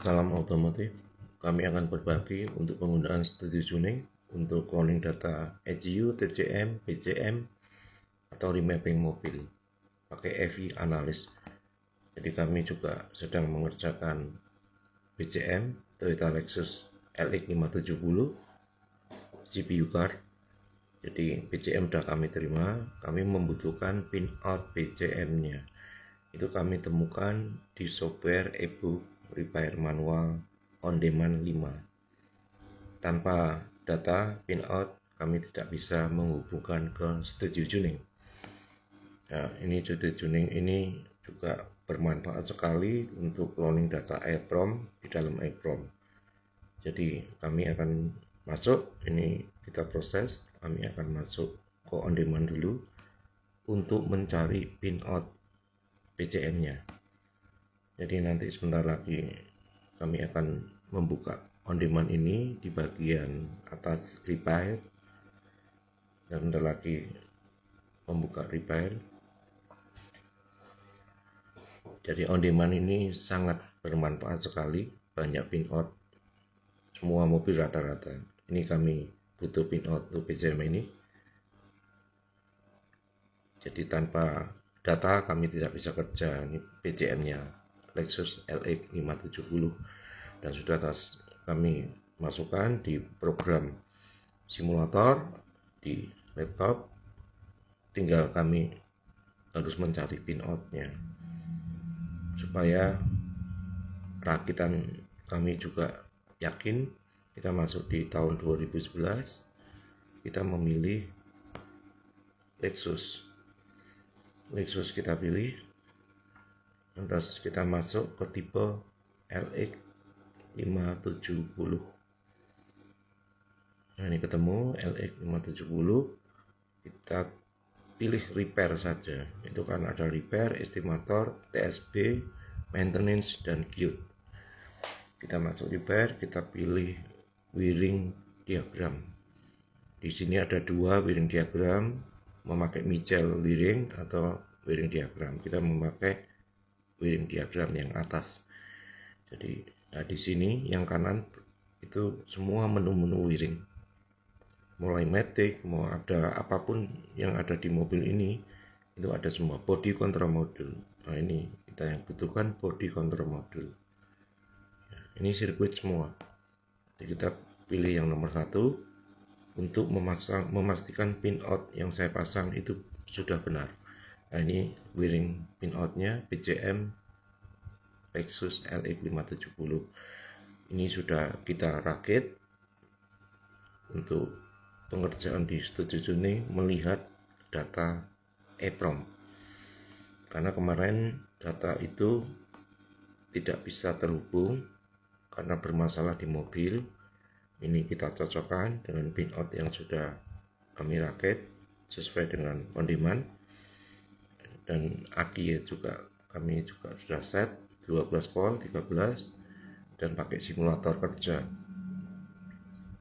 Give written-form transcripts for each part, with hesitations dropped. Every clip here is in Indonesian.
Salam otomotif, kami akan berbagi untuk penggunaan studi tuning untuk cloning data ECU, TCM, BCM, atau remapping mobil pakai EV analis. Jadi kami juga sedang mengerjakan BCM Toyota Lexus LX 570 CPU card. Jadi BCM sudah kami terima, kami membutuhkan pinout BCM-nya. Itu kami temukan di software ebook repair manual on demand 5. Tanpa data pinout kami tidak bisa menghubungkan ke studio tuning. Nah, ini studio tuning ini juga bermanfaat sekali untuk cloning data EEPROM di dalam EEPROM. Jadi kami akan masuk, ini kita proses, kami akan masuk ke on demand dulu untuk mencari pinout BCM-nya. Jadi nanti sebentar lagi kami akan membuka on demand ini di bagian atas repair, dan sebentar lagi membuka repair. Jadi on demand ini sangat bermanfaat sekali, banyak pinout semua mobil rata-rata. Ini kami butuh pinout untuk BCM ini. Jadi tanpa data kami tidak bisa kerja. Ini BCM-nya Lexus LX 570 dan sudah kami masukkan di program simulator di laptop. Tinggal kami harus mencari pinoutnya supaya rakitan kami juga yakin. Kita masuk di tahun 2011, kita memilih Lexus kita pilih, lantas kita masuk ke tipe LX 570. Nah, ini ketemu LX 570, kita pilih repair saja. Itu kan ada repair, estimator, TSB, maintenance, dan QUID. Kita masuk repair, kita pilih wiring diagram. Di sini ada dua wiring diagram, memakai Michel wiring atau wiring diagram. Kita memakai wiring diagram yang atas. Jadi di sini yang kanan itu semua menu-menu wiring, mulai matic, mau ada apapun yang ada di mobil ini itu ada semua. Body control module, nah ini kita yang butuhkan body control module. Ini sirkuit semua. Jadi kita pilih yang nomor 1 untuk memastikan pinout yang saya pasang itu sudah benar. Nah, ini wiring pinoutnya BCM Lexus LX 570. Ini sudah kita rakit untuk pengerjaan di studio tuning melihat data EEPROM. Karena kemarin data itu tidak bisa terhubung karena bermasalah di mobil. Ini kita cocokkan dengan pinout yang sudah kami rakit sesuai dengan on demand, dan aki juga kami juga sudah set 12 volt, 13, dan pakai simulator kerja.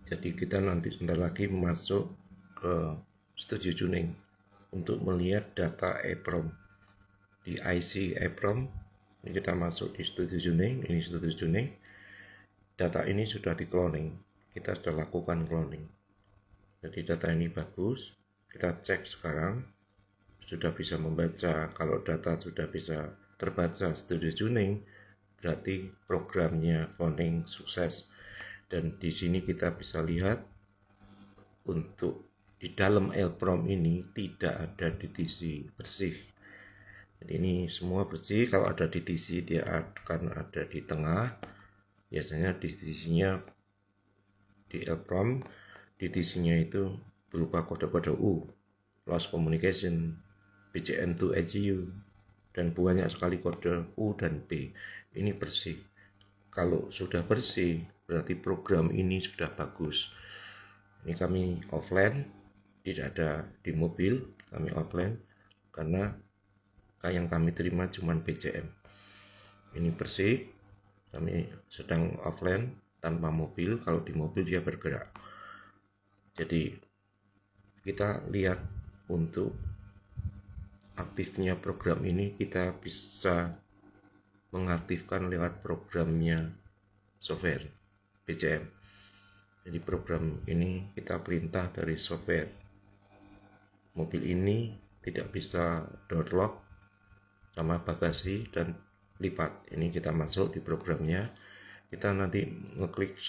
Jadi kita nanti sebentar lagi masuk ke studio tuning untuk melihat data EEPROM di IC EEPROM. Ini kita masuk di studio tuning, ini studio tuning. Data ini sudah di cloning, kita sudah lakukan cloning. Jadi data ini bagus, kita cek sekarang sudah bisa membaca. Kalau data sudah bisa terbaca studio tuning, berarti programnya cloning sukses. Dan di sini kita bisa lihat untuk di dalam EEPROM ini tidak ada DTC bersih. Jadi ini semua bersih. Kalau ada DTC dia akan ada di tengah. Biasanya DTC-nya di EEPROM, DTC-nya itu berupa kode-kode U, loss communication, BCM to ECU, dan banyak sekali kode U dan B. Ini bersih. Kalau sudah bersih, berarti program ini sudah bagus. Ini kami offline, tidak ada di mobil, kami offline karena yang kami terima cuma BCM. Ini bersih, kami sedang offline tanpa mobil. Kalau di mobil dia bergerak. Jadi kita lihat untuk aktifnya program ini, kita bisa mengaktifkan lewat programnya software PCM. Jadi program ini kita perintah dari software. Mobil ini tidak bisa door lock sama bagasi dan lipat. Ini kita masuk di programnya. Kita nanti ngeklik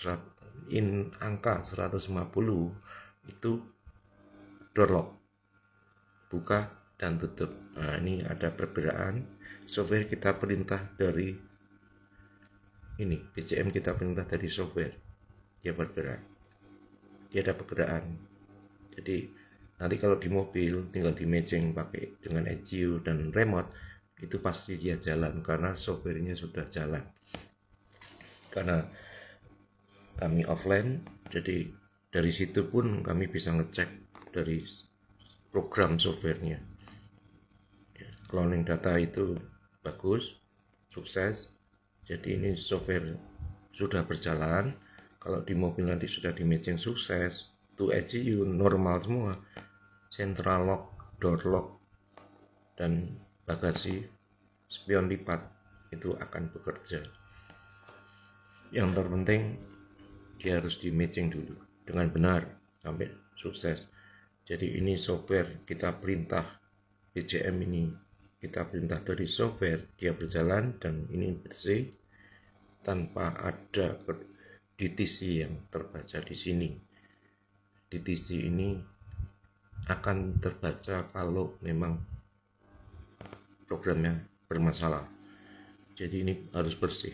angka 150 itu door lock, buka dan tutup. Nah, ini ada pergerakan software, kita perintah dari ini PCM, kita perintah dari software, dia bergerak, dia ada pergerakan. Jadi nanti kalau di mobil tinggal di matching pakai dengan ECU dan remote, itu pasti dia jalan karena softwarenya sudah jalan. Karena kami offline, jadi dari situ pun kami bisa ngecek dari program softwarenya. Cloning data itu bagus, sukses. Jadi ini software sudah berjalan. Kalau di mobil nanti sudah di matching sukses, to ECU normal semua, central lock, door lock, dan bagasi, spion lipat itu akan bekerja. Yang terpenting dia harus di matching dulu dengan benar sampai sukses. Jadi ini software kita perintah PCM ini, kita perintah dari software, dia berjalan dan ini bersih tanpa ada DTC yang terbaca di sini. DTC ini akan terbaca kalau memang programnya bermasalah. Jadi ini harus bersih.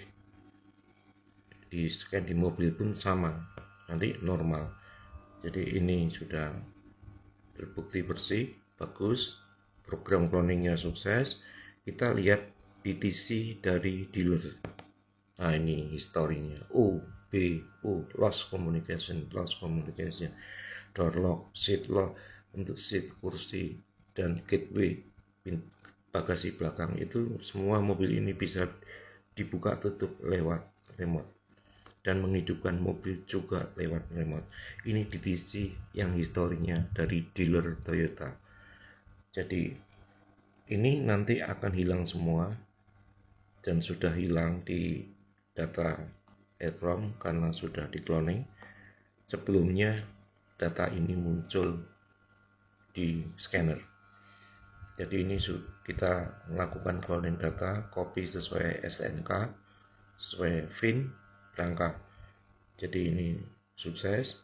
Di scan di mobil pun sama, nanti normal. Jadi ini sudah terbukti bersih, bagus, program cloningnya sukses. Kita lihat DTC dari dealer. Nah, ini historinya. Lost communication, door lock, seat lock untuk seat kursi dan gateway bagasi belakang, itu semua mobil ini bisa dibuka tutup lewat remote dan menghidupkan mobil juga lewat remote. Ini DTC yang historinya dari dealer Toyota. Jadi ini nanti akan hilang semua dan sudah hilang di data EEPROM karena sudah di cloning. Sebelumnya data ini muncul di scanner. Jadi ini kita melakukan cloning data, copy sesuai SNK, sesuai VIN, rangka. Jadi ini sukses,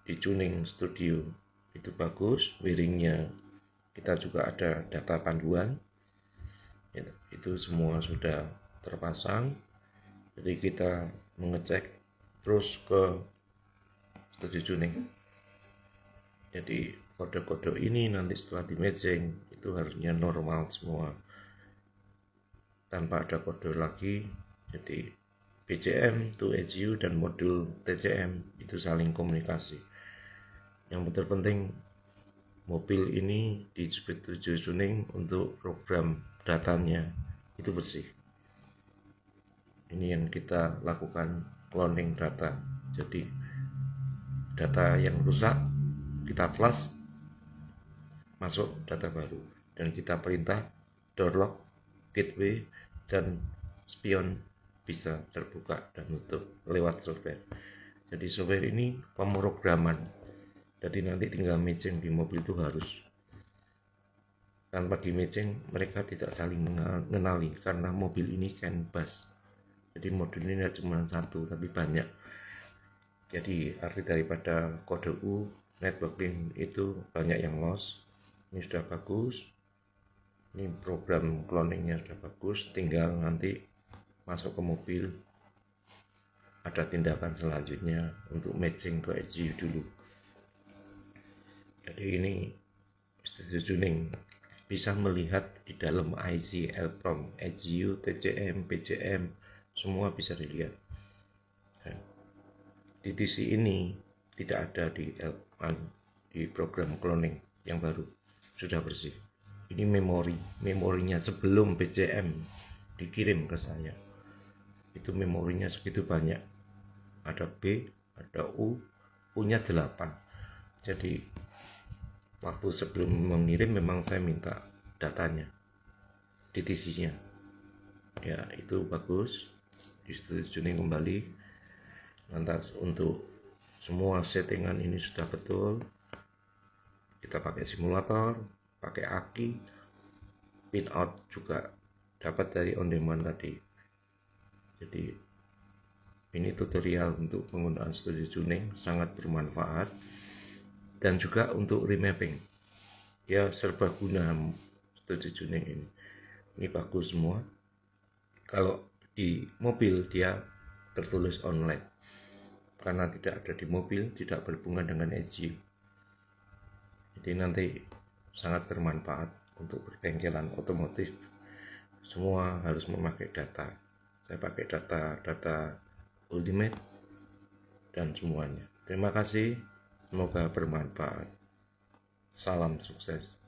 di tuning studio itu bagus, wiringnya kita juga ada data panduan, itu semua sudah terpasang. Jadi kita mengecek terus ke studio tuning. Jadi kode-kode ini nanti setelah di matching itu harusnya normal semua tanpa ada kode lagi. Jadi PCM to ECU dan modul TCM itu saling komunikasi. Yang terpenting mobil ini di studio tuning untuk program datanya itu bersih. Ini yang kita lakukan cloning data. Jadi data yang rusak kita flash, masuk data baru, dan kita perintah door lock, gateway, dan spion bisa terbuka dan tutup lewat software. Jadi software ini pemrograman. Jadi nanti tinggal matching di mobil itu harus. Tanpa di matching mereka tidak saling mengenali karena mobil ini CAN bus. Jadi modul ini tidak cuma satu tapi banyak. Jadi arti daripada kode U networking itu banyak yang lost. Ini sudah bagus. Ini program cloningnya sudah bagus. Tinggal nanti masuk ke mobil ada tindakan selanjutnya untuk matching ke ECU dulu. Jadi ini studio tuning bisa melihat di dalam IC, EEPROM, ECU, TCM, PCM, semua bisa dilihat. DTC ini tidak ada di program cloning yang baru, sudah bersih. Ini memorinya sebelum PCM dikirim ke saya, itu memorinya segitu banyak, ada B, ada U, punya 8. Jadi waktu sebelum mengirim memang saya minta datanya, DTC-nya ya, itu bagus. Di studio tuning kembali, Lantas untuk semua settingan ini sudah betul, kita pakai simulator, pakai aki, pinout juga dapat dari on demand tadi. Jadi ini tutorial untuk penggunaan Studio Tuning sangat bermanfaat, dan juga untuk remapping ya, serbaguna Studio Tuning ini. Ini bagus semua. Kalau di mobil dia tertulis online, karena tidak ada di mobil, tidak berhubungan dengan ECU. Jadi nanti sangat bermanfaat untuk perbengkelan otomotif. Semua harus memakai data. Saya pakai data Ultimate dan semuanya. Terima kasih, semoga bermanfaat. Salam sukses.